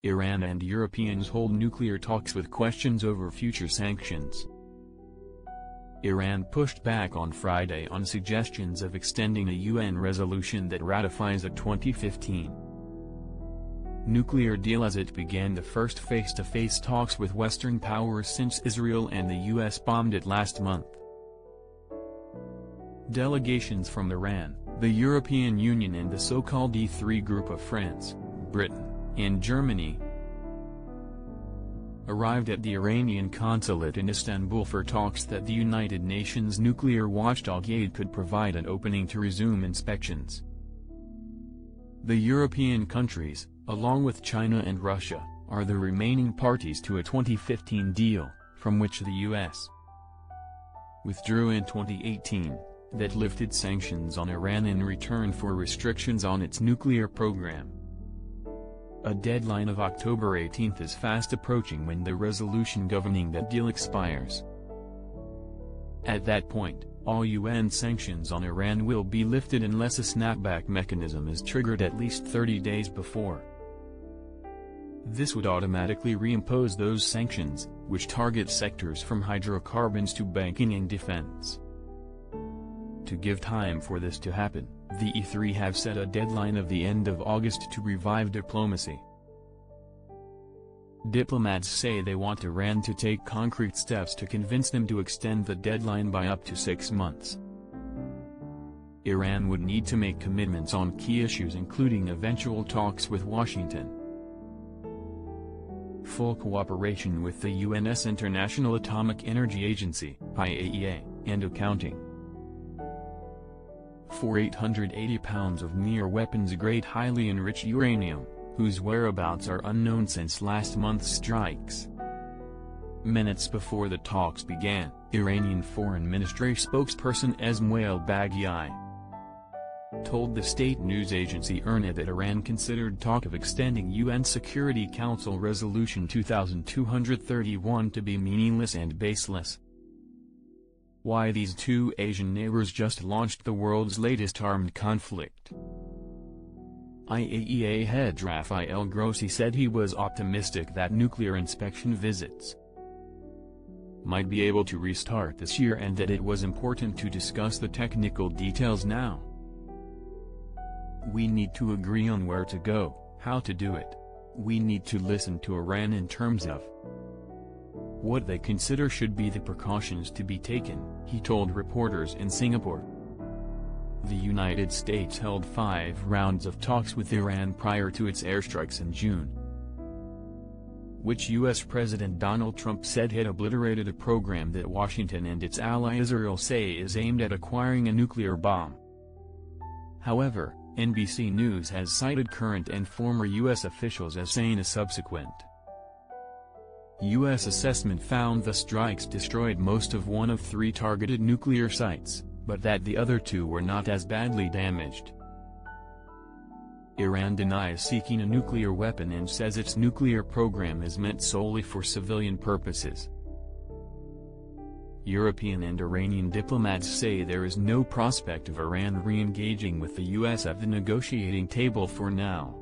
Iran and Europeans hold nuclear talks with questions over future sanctions. Iran pushed back on Friday on suggestions of extending a UN resolution that ratifies a 2015 nuclear deal as it began the first face-to-face talks with Western powers since Israel and the US bombed it last month. Delegations from Iran, the European Union and the so-called E3 group of France, Britain, and Germany arrived at the Iranian consulate in Istanbul for talks that the United Nations nuclear watchdog aid could provide an opening to resume inspections. The European countries, along with China and Russia, are the remaining parties to a 2015 deal, from which the U.S. withdrew in 2018, that lifted sanctions on Iran in return for restrictions on its nuclear program. A deadline of October 18 is fast approaching when the resolution governing that deal expires. At that point, all UN sanctions on Iran will be lifted unless a snapback mechanism is triggered at least 30 days before. This would automatically reimpose those sanctions, which target sectors from hydrocarbons to banking and defense. To give time for this to happen, the E3 have set a deadline of the end of August to revive diplomacy. Diplomats say they want Iran to take concrete steps to convince them to extend the deadline by up to 6 months. Iran would need to make commitments on key issues including eventual talks with Washington, full cooperation with the UN's International Atomic Energy Agency (IAEA), and accounting for 880 pounds of near-weapons-grade highly enriched uranium, whose whereabouts are unknown since last month's strikes. Minutes before the talks began, Iranian Foreign Ministry spokesperson Esmail Baghaei told the state news agency IRNA that Iran considered talk of extending UN Security Council Resolution 2231 to be meaningless and baseless. Why these two Asian neighbors just launched the world's latest armed conflict. IAEA head Rafael Grossi said he was optimistic that nuclear inspection visits might be able to restart this year and that it was important to discuss the technical details now. We need to agree on where to go, how to do it. We need to listen to Iran in terms of what they consider should be the precautions to be taken, he told reporters in Singapore. The United States held 5 rounds of talks with Iran prior to its airstrikes in June, which U.S. President Donald Trump said had obliterated a program that Washington and its ally Israel say is aimed at acquiring a nuclear bomb. However, NBC News has cited current and former U.S. officials as saying a subsequent U.S. assessment found the strikes destroyed most of one of 3 targeted nuclear sites, but that the other 2 were not as badly damaged. Iran denies seeking a nuclear weapon and says its nuclear program is meant solely for civilian purposes. European and Iranian diplomats say there is no prospect of Iran re-engaging with the U.S. at the negotiating table for now.